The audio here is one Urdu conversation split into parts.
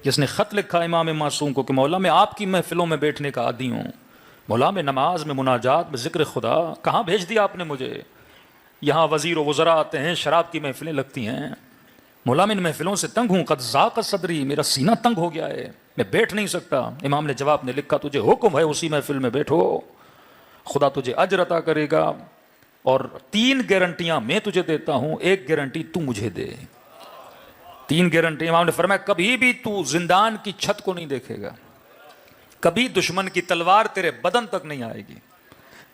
جس نے خط لکھا امام معصوم کو کہ مولا میں آپ کی محفلوں میں بیٹھنے کا عادی ہوں، مولا میں نماز میں مناجات میں ذکر خدا، کہاں بھیج دیا آپ نے مجھے؟ یہاں وزیر و وزراء آتے ہیں، شراب کی محفلیں لگتی ہیں، مولا میں ان محفلوں سے تنگ ہوں، قد ضاق صدری، میرا سینہ تنگ ہو گیا ہے، میں بیٹھ نہیں سکتا۔ امام نے جواب نے لکھا تجھے حکم ہے اسی محفل میں بیٹھو، خدا تجھے اجر عطا کرے گا، اور 3 گارنٹیاں میں تجھے دیتا ہوں، 1 گارنٹی تو مجھے دے۔ 3 گارنٹی۔ امام نے فرمایا کبھی بھی تو زندان کی چھت کو نہیں دیکھے گا، کبھی دشمن کی تلوار تیرے بدن تک نہیں آئے گی،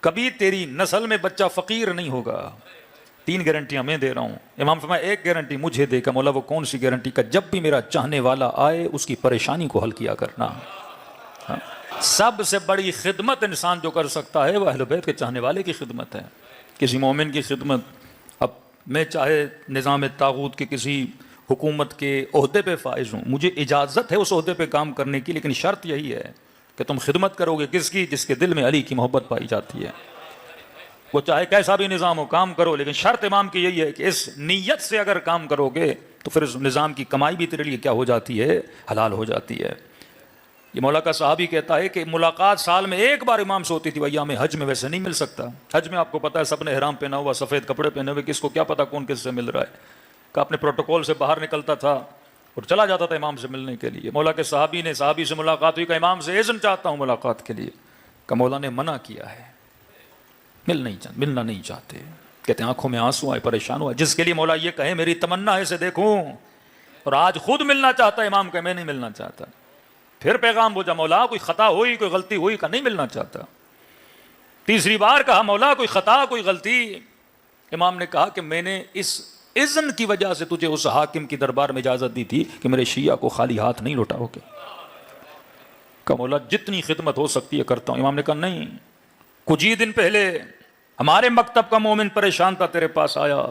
کبھی تیری نسل میں بچہ فقیر نہیں ہوگا۔ 3 گارنٹیاں میں دے رہا ہوں۔ امام فرمایا 1 گارنٹی مجھے دے گا۔ مولا وہ کون سی گارنٹی؟ کا جب بھی میرا چاہنے والا آئے اس کی پریشانی کو حل کیا کرنا۔ سب سے بڑی خدمت انسان جو کر سکتا ہے وہ اہل بیت کے چاہنے والے کی خدمت ہے، کسی مومن کی خدمت۔ اب میں چاہے نظام طاغوت کے کسی حکومت کے عہدے پہ فائز ہوں، مجھے اجازت ہے اس عہدے پہ کام کرنے کی، لیکن شرط یہی ہے کہ تم خدمت کرو گے کس کی؟ جس کے دل میں علی کی محبت پائی جاتی ہے۔ وہ چاہے کیسا بھی نظام ہو، کام کرو، لیکن شرط امام کی یہی ہے کہ اس نیت سے اگر کام کرو گے تو پھر اس نظام کی کمائی بھی تیرے لیے کیا ہو جاتی ہے؟ حلال ہو جاتی ہے۔ یہ مولا کا صحابی کہتا ہے کہ ملاقات سال میں 1 بار امام سے ہوتی تھی، ایام حج میں ویسے نہیں مل سکتا۔ حج میں آپ کو پتا ہے سب نے احرام پہنا ہوا، سفید کپڑے پہنے ہوئے، کس کو کیا پتا کون کس سے مل رہا ہے، کہ اپنے پروٹوکول سے باہر نکلتا تھا اور چلا جاتا تھا امام سے ملنے کے لیے۔ مولا کے صحابی سے ملاقات ہوئی کہ امام سے اذن چاہتا ہوں ملاقات کے لیے، کہ مولا نے منع کیا ہے، ملنا نہیں چاہتے۔ کہتے ہیں آنکھوں میں آنسو آئے، پریشان ہوا، جس کے لیے مولا یہ کہے میری تمنا ہے اسے دیکھوں، اور آج خود ملنا چاہتا ہے امام، کہ میں نہیں ملنا چاہتا۔ پھر پیغام بھیجا مولا کوئی خطا ہوئی، کوئی غلطی ہوئی، کہ نہیں ملنا چاہتا۔ تیسری بار کہا مولا کوئی خطا کوئی غلطی؟ امام نے کہا کہ میں نے اس اذن کی وجہ سے تجھے اس حاکم کی دربار میں اجازت دی تھی کہ میرے شیعہ کو خالی ہاتھ نہیں لوٹاؤ گے۔ کہا مولا جتنی خدمت ہو سکتی ہے کرتا ہوں۔ امام نے کہا نہیں، کچھ ہی دن پہلے ہمارے مکتب کا مومن پریشان تھا، تیرے پاس آیا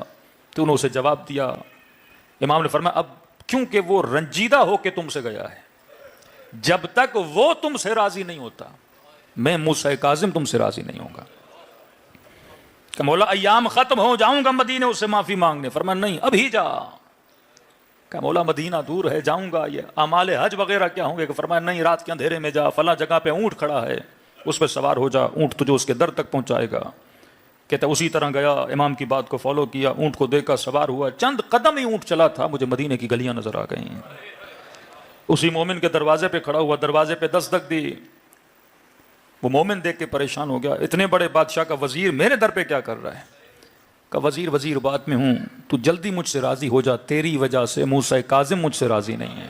تو نے اسے جواب دیا۔ امام نے فرمایا اب کیونکہ وہ رنجیدہ ہو کے تم سے گیا ہے، جب تک وہ تم سے راضی نہیں ہوتا میں موسیٰ کاظم تم سے راضی نہیں ہوں گا۔ کہ مولا ایام ختم ہو جاؤں گا مدینے اس سے معافی مانگنے؟ فرمایا نہیں ابھی جا۔ کہ مولا مدینہ دور ہے، جاؤں گا، یہ اعمال حج وغیرہ کیا ہوں گے؟ کہ فرمایا نہیں رات کے اندھیرے میں جا، فلاں جگہ پہ اونٹ کھڑا ہے اس پہ سوار ہو جا، اونٹ تجھے اس کے در تک پہنچائے گا۔ کہتا اسی طرح گیا، امام کی بات کو فالو کیا، اونٹ کو دیکھا، سوار ہوا، چند قدم ہی اونٹ چلا تھا مجھے مدینے کی گلیاں نظر آ گئیں۔ اسی مومن کے دروازے پہ کھڑا ہوا، دروازے پہ دستک دی، وہ مومن دیکھ کے پریشان ہو گیا، اتنے بڑے بادشاہ کا وزیر میرے در پہ کیا کر رہا ہے؟ کہ وزیر بات میں ہوں، تو جلدی مجھ سے راضی ہو جا، تیری وجہ سے موسیٰ کاظم مجھ سے راضی نہیں ہے۔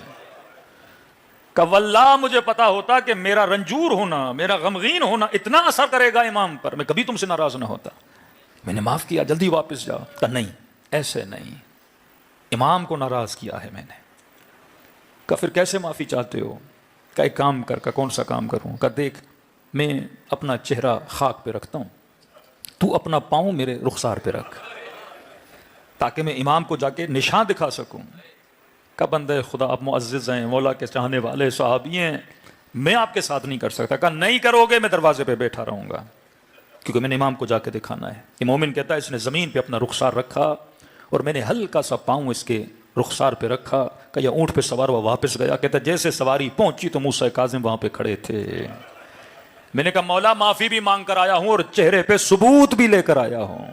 کہ واللہ مجھے پتا ہوتا کہ میرا رنجور ہونا، میرا غمگین ہونا اتنا اثر کرے گا امام پر، میں کبھی تم سے ناراض نہ ہوتا، میں نے معاف کیا، جلدی واپس جاؤ۔ کہ نہیں ایسے نہیں، امام کو ناراض کیا ہے میں نے۔ کہ پھر کیسے معافی چاہتے ہو؟ کہ ایک کام کر، کہ کون سا کام کروں؟ کہ دیکھ میں اپنا چہرہ خاک پہ رکھتا ہوں، تو اپنا پاؤں میرے رخسار پہ رکھ تاکہ میں امام کو جا کے نشان دکھا سکوں۔ کہ بندے خدا آپ معزز ہیں، مولا کے چاہنے والے صحابی ہیں، میں آپ کے ساتھ نہیں کر سکتا۔ کہ نہیں کرو گے میں دروازے پہ بیٹھا رہوں گا، کیونکہ میں نے امام کو جا کے دکھانا ہے۔ یہ مومن کہتا ہے اس نے زمین پہ اپنا رخسار رکھا اور میں نے ہلکا سا پاؤں اس کے رخسار پہ رکھا، کہ یہ اونٹ پہ سوار ہوا واپس گیا۔ کہتا جیسے سواری پہنچی تو موسیٰ کاظم وہاں پہ کھڑے تھے۔ میں نے کہا مولا معافی بھی مانگ کر آیا ہوں اور چہرے پہ ثبوت بھی لے کر آیا ہوں۔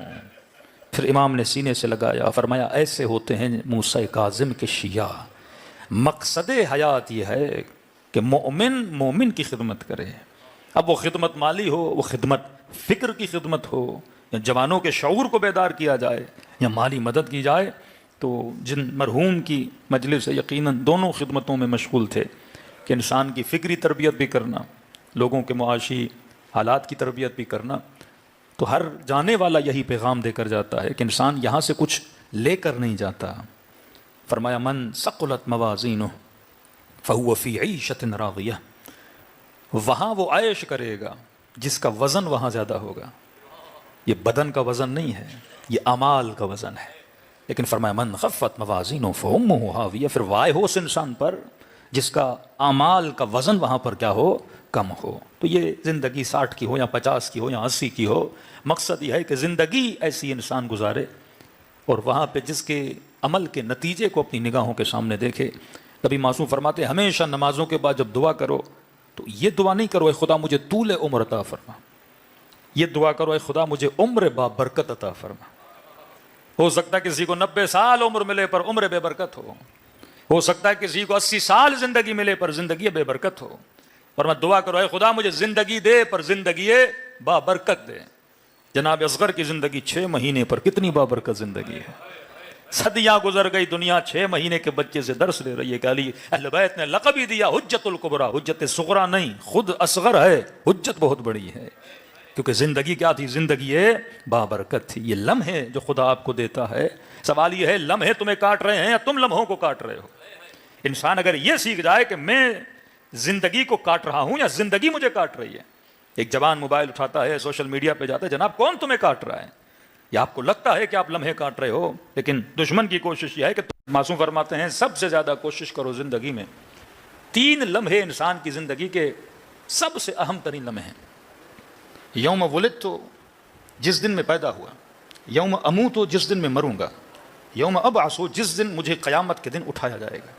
پھر امام نے سینے سے لگایا، فرمایا ایسے ہوتے ہیں موسیٰ کاظم کے شیعہ۔ مقصد حیات یہ ہے کہ مومن کی خدمت کرے، اب وہ خدمت مالی ہو، وہ خدمت فکر کی خدمت ہو، یا جوانوں کے شعور کو بیدار کیا جائے، یا مالی مدد کی جائے۔ تو جن مرحوم کی مجلس سے یقیناً دونوں خدمتوں میں مشغول تھے کہ انسان کی فکری تربیت بھی کرنا، لوگوں کے معاشی حالات کی تربیت بھی کرنا۔ تو ہر جانے والا یہی پیغام دے کر جاتا ہے کہ انسان یہاں سے کچھ لے کر نہیں جاتا۔ فرمایا من ثقلت موازینہ فہو فی عیشۃ راضیہ، وہاں وہ عیش کرے گا جس کا وزن وہاں زیادہ ہوگا۔ یہ بدن کا وزن نہیں ہے، یہ اعمال کا وزن ہے۔ لیکن فرمایا من خفت موازینہ فامہ ہاویہ، پھر وائے ہو اس انسان پر جس کا اعمال کا وزن وہاں پر کیا ہو؟ کم ہو۔ تو یہ زندگی 60 کی ہو یا 50 کی ہو یا 80 کی ہو، مقصد یہ ہے کہ زندگی ایسی انسان گزارے اور وہاں پہ جس کے عمل کے نتیجے کو اپنی نگاہوں کے سامنے دیکھے۔ نبی معصوم فرماتے ہیں ہمیشہ نمازوں کے بعد جب دعا کرو تو یہ دعا نہیں کرو اے خدا مجھے طول عمر عطا فرما، یہ دعا کرو اے خدا مجھے عمر با برکت عطا فرما۔ ہو سکتا ہے کسی کو 90 سال عمر ملے پر عمر بے برکت ہو سکتا ہے کسی کو 80 سال زندگی ملے پر زندگی بے برکت ہو، اور میں دعا کرو اے خدا مجھے زندگی دے پر زندگی با برکت دے۔ جناب اصغر کی زندگی 6 مہینے پر کتنی با برکت زندگی ہے، صدیاں گزر گئی، دنیا 6 مہینے کے بچے سے درس لے رہی ہے کہ علی اہل بیت نے لقب ہی دیا حجت الکبریٰ، حجت صغریٰ نہیں، خود اصغر ہے، حجت بہت بڑی ہے، کیونکہ زندگی کیا تھی؟ زندگی بابرکت تھی۔ یہ لمحے جو خدا آپ کو دیتا ہے، سوال یہ ہے لمحے تمہیں کاٹ رہے ہیں یا تم لمحوں کو کاٹ رہے ہو؟ انسان اگر یہ سیکھ جائے کہ میں زندگی کو کاٹ رہا ہوں یا زندگی مجھے کاٹ رہی ہے۔ ایک جوان موبائل اٹھاتا ہے، سوشل میڈیا پہ جاتا ہے، جناب کون تمہیں کاٹ رہا ہے؟ یا آپ کو لگتا ہے کہ آپ لمحے کاٹ رہے ہو، لیکن دشمن کی کوشش یہ ہے کہ معصوم فرماتے ہیں سب سے زیادہ کوشش کرو زندگی میں 3 لمحے انسان کی زندگی کے سب سے اہم ترین لمحے ہیں۔ یوم ولدت تو جس دن میں پیدا ہوا، یوم اموت تو جس دن میں مروں گا، یوم ابعث جس دن مجھے قیامت کے دن اٹھایا جائے گا۔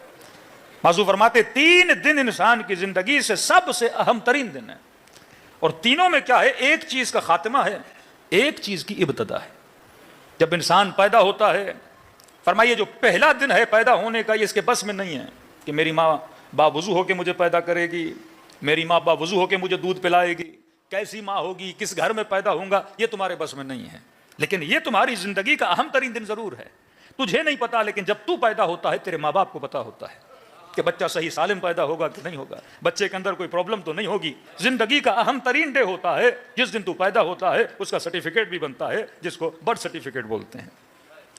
معصوم فرماتے 3 دن انسان کی زندگی سے سب سے اہم ترین دن ہے، اور تینوں میں کیا ہے؟ ایک چیز کا خاتمہ ہے، ایک چیز کی ابتدا ہے۔ جب انسان پیدا ہوتا ہے، فرمائیے جو پہلا دن ہے پیدا ہونے کا، یہ اس کے بس میں نہیں ہے کہ میری ماں باوضو ہو کے مجھے پیدا کرے گی، میری ماں باوضو ہو کے مجھے دودھ پلائے گی، کیسی ماں ہوگی، کس گھر میں پیدا ہوں گا، یہ تمہارے بس میں نہیں ہے، لیکن یہ تمہاری زندگی کا اہم ترین دن ضرور ہے۔ تجھے نہیں پتا، لیکن جب تو پیدا ہوتا ہے تیرے ماں باپ کو پتا ہوتا ہے کہ بچہ صحیح سالم پیدا ہوگا کہ نہیں ہوگا، بچے کے اندر کوئی پرابلم تو نہیں ہوگی۔ زندگی کا اہم ترین ڈے ہوتا ہے جس دن تو پیدا ہوتا ہے، اس کا سرٹیفکیٹ بھی بنتا ہے جس کو برتھ سرٹیفکیٹ بولتے ہیں۔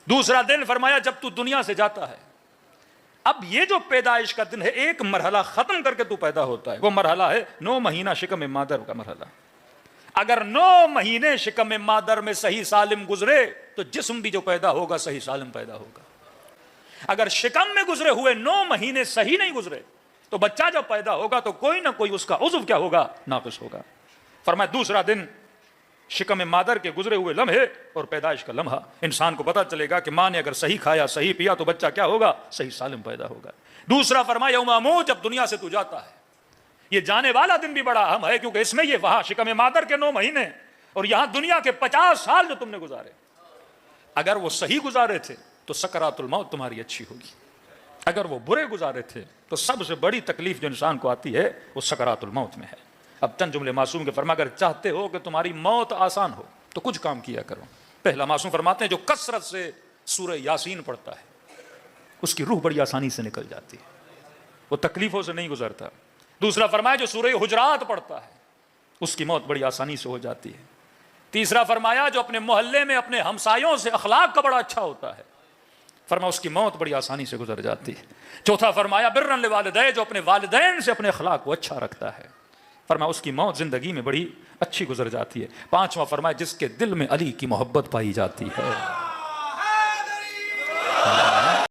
دوسرا دن فرمایا جب تو دنیا سے جاتا ہے۔ اب یہ جو پیدائش کا دن ہے، ایک مرحلہ ختم کر کے تو پیدا ہوتا ہے، وہ مرحلہ ہے 9 مہینہ شکم مادر کا مرحلہ۔ اگر 9 مہینے شکم مادر میں صحیح سالم گزرے تو جسم بھی جو پیدا ہوگا صحیح سالم پیدا ہوگا۔ اگر شکم میں گزرے ہوئے 9 مہینے صحیح نہیں گزرے تو بچہ جب پیدا ہوگا تو کوئی نہ کوئی اس کا عضو کیا ہوگا؟ ناقص ہوگا۔ فرمایا دوسرا دن شکم مادر کے گزرے ہوئے لمحے اور پیدائش کا لمحہ، انسان کو پتہ چلے گا کہ ماں نے اگر صحیح کھایا صحیح پیا تو بچہ کیا ہوگا؟ صحیح سالم پیدا ہوگا۔ دوسرا فرمایا یوم اموت، جب دنیا سے تو جاتا ہے۔ یہ جانے والا دن بھی بڑا اہم ہے، کیونکہ اس میں یہ وہاں شکم مادر کے 9 مہینے اور یہاں دنیا کے 50 سال جو تم نے گزارے، اگر وہ صحیح گزارے تھے تو سکرات الموت تمہاری اچھی ہوگی، اگر وہ برے گزارے تھے تو سب سے بڑی تکلیف جو انسان کو آتی ہے وہ سکرات الموت میں ہے۔ اب چند جملے معصوم کے فرما، اگر چاہتے ہو کہ تمہاری موت آسان ہو تو کچھ کام کیا کرو۔ پہلا معصوم فرماتے ہیں جو کثرت سے سورہ یاسین پڑھتا ہے اس کی روح بڑی آسانی سے نکل جاتی ہے، وہ تکلیفوں سے نہیں گزرتا۔ دوسرا فرمایا جو سورہ حجرات پڑھتا ہے اس کی موت بڑی آسانی سے ہو جاتی ہے۔ تیسرا فرمایا جو اپنے محلے میں اپنے ہمسایوں سے اخلاق کا بڑا اچھا ہوتا ہے، فرمایا اس کی موت بڑی آسانی سے گزر جاتی ہے۔ چوتھا فرمایا برًا لوالدیہ، جو اپنے والدین سے اپنے اخلاق کو اچھا رکھتا ہے، فرمایا اس کی موت زندگی میں بڑی اچھی گزر جاتی ہے۔ پانچواں فرمایا جس کے دل میں علی کی محبت پائی جاتی ہے۔